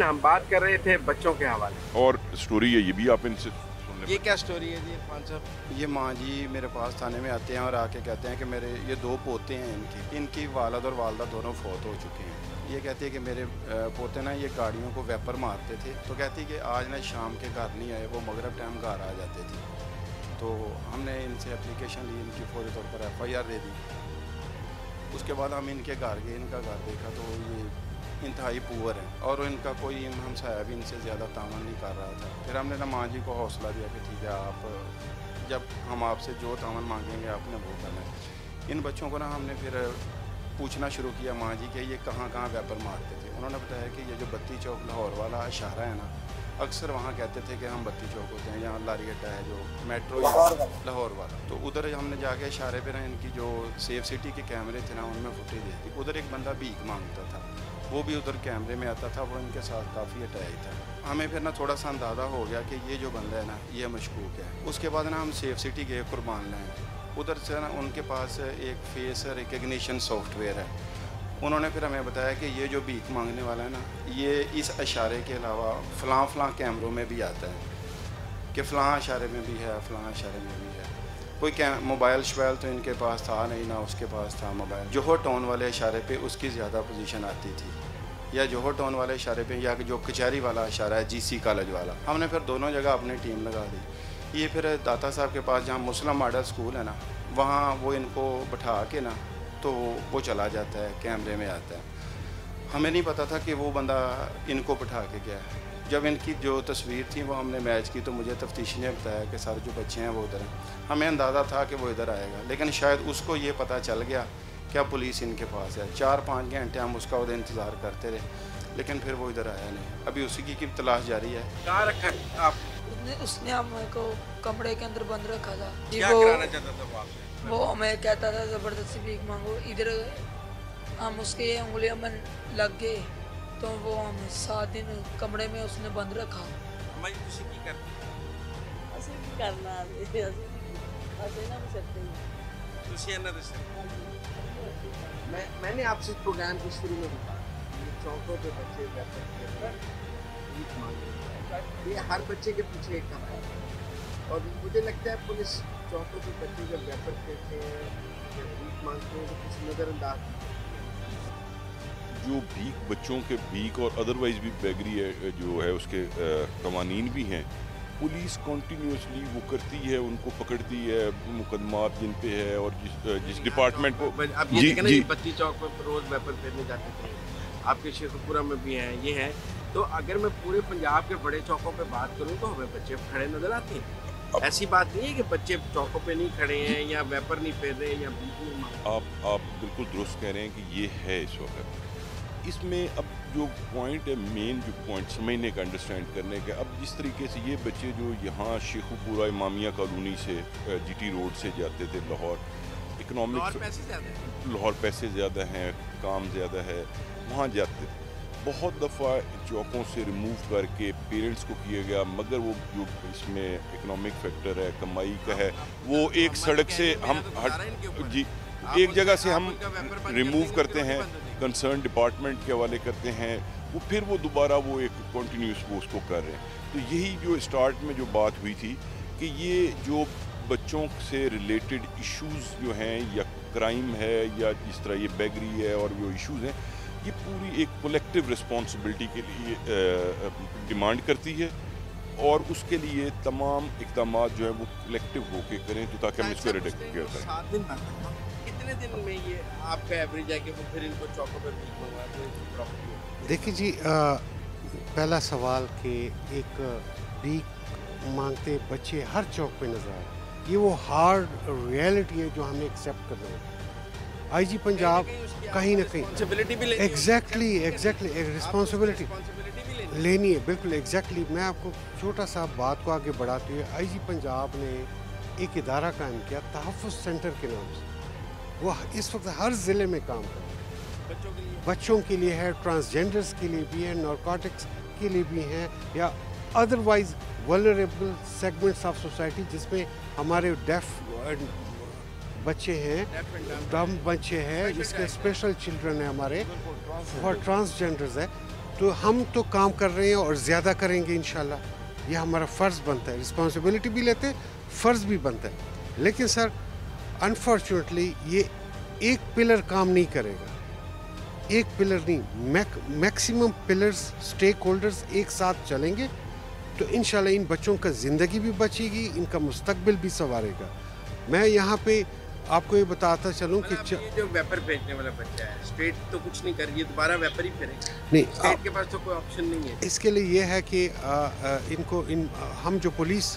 हम बात कर रहे थे बच्चों के हवाले और स्टोरी है ये भी आप इनसे सुन लें। ये क्या स्टोरी है जी इरफान साहब? ये माँ जी मेरे पास थाने में आते हैं और आके कहते हैं कि मेरे ये 2 पोते हैं इनकी वालिद और वालदा दोनों फौत हो चुके हैं। ये कहती है कि मेरे पोते ना ये गाड़ियों को वेपर मारते थे, तो कहती है कि आज ना शाम के घर नहीं आए, वो मगरब टाइम घर आ जाते थे। तो हमने इनसे एप्लीकेशन ली, इनकी फौरी तौर पर FIR दे दी। उसके बाद हम इनके घर गए, इनका घर देखा तो ये इंतहाई पुअर है और इनका कोई हमसाया भी इनसे ज़्यादा तामन नहीं कर रहा था। फिर हमने ना माँ जी को हौसला दिया कि ठीक है, आप जब हम आपसे जो तामन मांगेंगे आपने वो करना है। इन बच्चों को ना हमने फिर पूछना शुरू किया माँ जी के ये कहाँ कहाँ वेपर मारते थे। उन्होंने बताया कि ये जो बत्ती चौक लाहौर वाला इशारा है ना, अक्सर वहाँ कहते थे कि हम बत्ती चौक होते हैं, यहाँ लारी अड्डा है जो मेट्रो लाहौर वाला, तो उधर हमने जाके इशारे पे ना इनकी जो सेफ सिटी के कैमरे थे ना उनमें फुटेज देखी। उधर एक बंदा भीख मांगता था, वो भी उधर कैमरे में आता था, वो इनके साथ काफ़ी अटैच था। हमें फिर ना थोड़ा सा अंदाज़ा हो गया कि ये जो बंदा है ना ये मशकूक है। उसके बाद ना हम सेफ सिटी गए कुर्बान लाएँ। उधर से ना उनके पास एक फेस रिकग्निशन सॉफ्टवेयर है। उन्होंने फिर हमें बताया कि ये जो भीख मांगने वाला है ना, ये इस इशारे के अलावा फ़लाँ कैमरों में भी आता है, कि फ़लाँ इशारे में भी है, फ़लाँ इशारे में भी है। कोई मोबाइल शोबाइल तो इनके पास था नहीं, ना उसके पास था मोबाइल। जोहर टाउन वाले इशारे पे उसकी ज़्यादा पोजीशन आती थी, या जोहर टाउन वाले इशारे पे, या जो कचहरी वाला इशारा है GC कॉलेज वाला। हमने फिर दोनों जगह अपनी टीम लगा दी। ये फिर दाता साहब के पास जहाँ मुस्लिम मॉडल स्कूल है ना, वहाँ वो इनको बैठा के ना तो वो चला जाता है, कैमरे में आता है। हमें नहीं पता था कि वो बंदा इनको बैठा के गया है। जब इनकी जो तस्वीर थी वो हमने मैच की तो मुझे तफ्तीशी ने बताया कि सारे जो बच्चे हैं वो उधर हैं। हमें अंदाज़ा था कि वो इधर आएगा, लेकिन शायद उसको ये पता चल गया कि अब पुलिस इनके पास है। 4-5 घंटे हम उसका उधर इंतज़ार करते रहे, लेकिन फिर वो इधर आया नहीं। अभी उसी की तलाश जारी है। कहाँ रखा है आप? उसने हमको कमरे के अंदर बंद रखा था। क्या कराना चाहता था वो आपसे? वो हमें कहता था ज़बरदस्ती भीख मांगो। इधर हम उसके उंगलियों में लग गए तो वो हमें 7 दिन कमरे में उसने बंद रखा। हमारी खुशी की करती ਅਸੀਂ ਕੀ ਕਰਨਾ ਅਸੀਂ ਨਾ सकते खुशी है ना दस। मैंने आपसे प्रोग्राम के शुरू में बताया ये चौकों पे बच्चे वेपर खेल रहे हैं, भीख मांग रहे हैं। ये हर बच्चे के पीछे एक कहानी है और मुझे लगता है पुलिस चौकों पे बच्चे जब वेपर खेलते हैं या भीख मांगते हैं तो कुछ नज़रअंदाज जो भीख बच्चों के भीख और अदरवाइज भी बेगरी है जो है उसके कवानीन भी हैं। पुलिस कॉन्टीन्यूसली वो करती है, उनको पकड़ती है, मुकदमात जिन पे है और जिस डिपार्टमेंट को अब ये देखें ना, ये बत्ती चौक पर रोज़ वेपर फेरने जाते थे, आपके शेखपुरा में भी हैं, ये हैं। तो अगर मैं पूरे पंजाब के बड़े चौकों पे बात करूं तो हमें बच्चे खड़े नजर आते हैं। ऐसी बात नहीं है कि बच्चे चौकों पे नहीं खड़े हैं या वेपर नहीं फेर रहे हैं या भीख नहीं मांग रहे। आप बिल्कुल दुरुस्त कह रहे हैं कि ये है इस वक्त। इसमें अब जो पॉइंट है, मेन जो पॉइंट समझने का, अंडरस्टैंड करने का, अब जिस तरीके से ये बच्चे जो यहाँ शेखुपुरा इमामिया कॉलोनी से GT रोड से जाते थे लाहौर, इकनॉमिक लाहौर पैसे ज़्यादा हैं, काम ज़्यादा है, वहाँ जाते थे। बहुत दफ़ा चौकों से रिमूव करके पेरेंट्स को किया गया, मगर वो जो इसमें इकनॉमिक फैक्टर है, कमाई का है, वो एक सड़क से हम जी एक जगह से हम रिमूव करते हैं, कंसर्न डिपार्टमेंट के हवाले करते हैं, वो फिर वो दोबारा वो एक कॉन्टीन्यूस वो उसको कर रहे हैं। तो यही जो स्टार्ट में जो बात हुई थी कि ये जो बच्चों से रिलेटेड इश्यूज़ जो हैं या क्राइम है या जिस तरह ये बेगरी है और जो इश्यूज़ हैं, ये पूरी एक कलेक्टिव रिस्पॉन्सिबिलिटी के लिए डिमांड करती है और उसके लिए तमाम इक़दाम जो हैं वो कलेक्टिव होके करें तो ताकि हम इसको रिडक्ट किया जाए। कितने दिन में ये आपका एवरेज है कि वो फिर इनको चौकों पे भीख मंगवाते? देखिए जी, पहला सवाल कि एक भीख मांगते बच्चे हर चौक पे नजर आए, ये वो हार्ड रियलिटी है जो हमें एक्सेप्ट करना है। IG पंजाब कहीं ना कहीं एग्जैक्टली रिस्पॉन्सिबिलिटी लेनी है, बिल्कुल एग्जैक्टली। मैं आपको छोटा सा बात को आगे बढ़ाते हुए, IG पंजाब ने एक इदारा कायम किया तहफ़्फ़ुज़ सेंटर के नाम से। वो इस वक्त हर ज़िले में काम कर रहा है, बच्चों के लिए है, ट्रांसजेंडर्स के लिए भी है, नारकोटिक्स के लिए भी हैं, या otherwise vulnerable segments of society जिसमें हमारे डेफ बच्चे हैं, डम बच्चे हैं, जिसके स्पेशल चिल्ड्रन हैं हमारे, और ट्रांसजेंडर्स है, تو ہم تو کام کر رہے ہیں اور زیادہ کریں گے انشاءاللہ. یہ ہمارا فرض بنتا ہے, رسپانسبلٹی بھی لیتے ہیں, فرض بھی بنتا ہے. لیکن سر انفارچونیٹلی یہ ایک پلر کام نہیں کرے گا, ایک پلر نہیں, میکسیمم پلرز اسٹیک ہولڈرز ایک ساتھ چلیں گے تو انشاءاللہ ان بچوں کا زندگی بھی بچے گی, ان کا مستقبل بھی سنوارے گا. میں یہاں پہ آپ کو یہ بتاتا چلوں کہ یہ جو ویپر پھینکنے والا بچہ ہے, اسٹیٹ تو کچھ نہیں کر رہی ہے, دوبارہ ویپر ہی پھیرے گا. نہیں, اسٹیٹ کے پاس تو کوئی آپشن نہیں ہے. اس کے لیے یہ ہے کہ ان کو ہم جو پولیس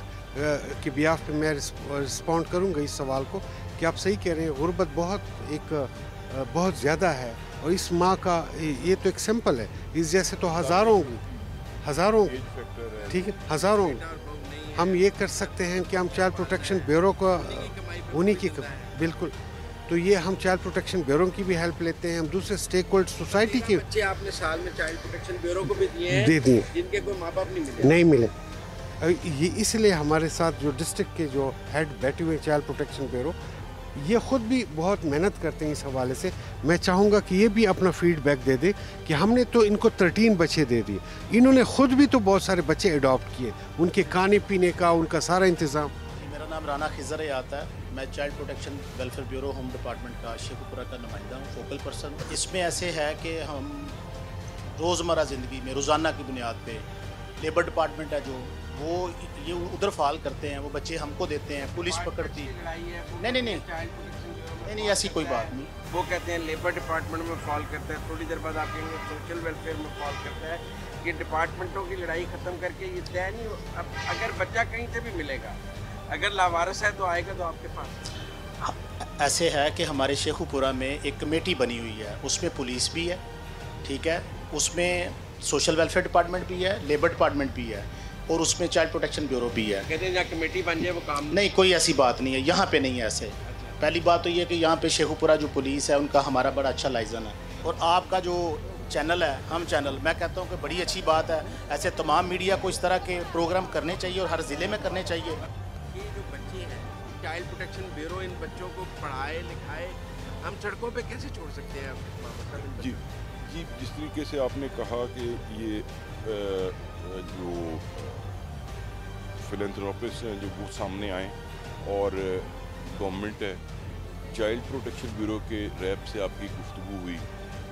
کے بیاف پہ میں رسپونڈ کروں گا اس سوال کو کہ آپ صحیح کہہ رہے ہیں, غربت بہت زیادہ ہے, اور اس ماں کا یہ تو ایک سمپل ہے, اس جیسے تو ہزاروں ہوگی, ٹھیک ہے, ہزاروں. ہم یہ کر سکتے ہیں کہ ہم چائلڈ پروٹیکشن بیورو کا انہیں کی بالکل, تو یہ ہم چائلڈ پروٹیکشن بیورو کی بھی ہیلپ لیتے ہیں, ہم دوسرے اسٹیک ہولڈ سوسائٹی کے بچے آپ نے سال میں چائلڈ پروٹیکشن بیورو کو بھی دیے ہیں, دے دیے, جن کے کوئی ماں باپ نہیں ملے. یہ اس لیے ہمارے ساتھ جو ڈسٹرکٹ کے جو ہیڈ بیٹھے ہوئے چائلڈ پروٹیکشن بیورو, یہ خود بھی بہت محنت کرتے ہیں اس حوالے سے. میں چاہوں گا کہ یہ بھی اپنا فیڈ بیک دے دے کہ ہم نے تو ان کو 13 بچے دے دیے, انہوں نے خود بھی تو بہت سارے بچے اڈاپٹ کیے, ان کے کھانے پینے کا ان کا سارا انتظام. میرا نام رانا خضر آتا ہے, میں child protection welfare bureau home department کا شیخو پورہ کا نمائندہ ہوں, فوکل پرسن. اس میں ایسے ہے کہ ہم روزمرہ زندگی میں روزانہ کی بنیاد پہ لیبر ڈپارٹمنٹ ہے جو وہ یہ ادھر فعال کرتے ہیں, وہ بچے ہم کو دیتے ہیں, پولیس پکڑتی. نہیں ایسی کوئی بات نہیں. وہ کہتے ہیں لیبر ڈپارٹمنٹ میں فال کرتا ہے, تھوڑی دیر بعد آپ کہیں گے سوشل ویلفیئر میں فال کرتا ہے. یہ ڈپارٹمنٹوں کی لڑائی ختم کر کے یہ طے نہیں, اب اگر بچہ کہیں سے بھی ملے گا, اگر لاوارث ہے تو آئے گا تو آپ کے پاس. ایسے ہے کہ ہمارے شیخو پورہ میں ایک کمیٹی بنی ہوئی ہے, اس میں پولیس بھی ہے, ٹھیک ہے, اس میں سوشل ویلفیئر ڈپارٹمنٹ بھی ہے, لیبر ڈپارٹمنٹ بھی ہے, اور اس میں چائلڈ پروٹیکشن بیورو بھی ہے. کہتے ہیں جہاں کمیٹی بن جائے وہ کام نہیں, کوئی ایسی بات نہیں ہے, یہاں پہ نہیں ہے ایسے. پہلی بات تو یہ کہ یہاں پہ شیخو پورہ جو پولیس ہے ان کا ہمارا بڑا اچھا لائزن ہے, اور آپ کا جو چینل ہے ہم چینل, میں کہتا ہوں کہ بڑی اچھی بات ہے. ایسے تمام میڈیا کو اس طرح کے پروگرام کرنے چاہیے اور ہر ضلع میں کرنے چاہیے. یہ جو بچے ہیں چائلڈ پروٹیکشن بیورو ان بچوں کو پڑھائے لکھائے, ہم سڑکوں پہ کیسے چھوڑ سکتے ہیں؟ جی جس طریقے سے آپ نے کہا کہ یہ جو فلینتھروپسٹ ہیں جو وہ سامنے آئیں, اور گورنمنٹ ہے, چائلڈ پروٹیکشن بیورو کے ریپ سے آپ کی گفتگو ہوئی,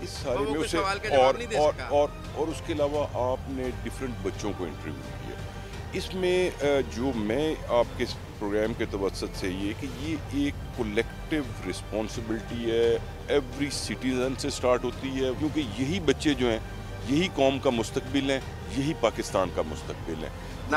اس سارے میں اسے اور اس کے علاوہ آپ نے ڈفرینٹ بچوں کو انٹرویو کیا. اس میں جو میں آپ کے پروگرام کے توسط سے یہ کہ یہ ایک کولیکٹیو رسپانسبلٹی ہے, ایوری سٹیزن سے سٹارٹ ہوتی ہے, کیونکہ یہی بچے جو ہیں یہی قوم کا مستقبل ہیں, یہی پاکستان کا مستقبل ہے.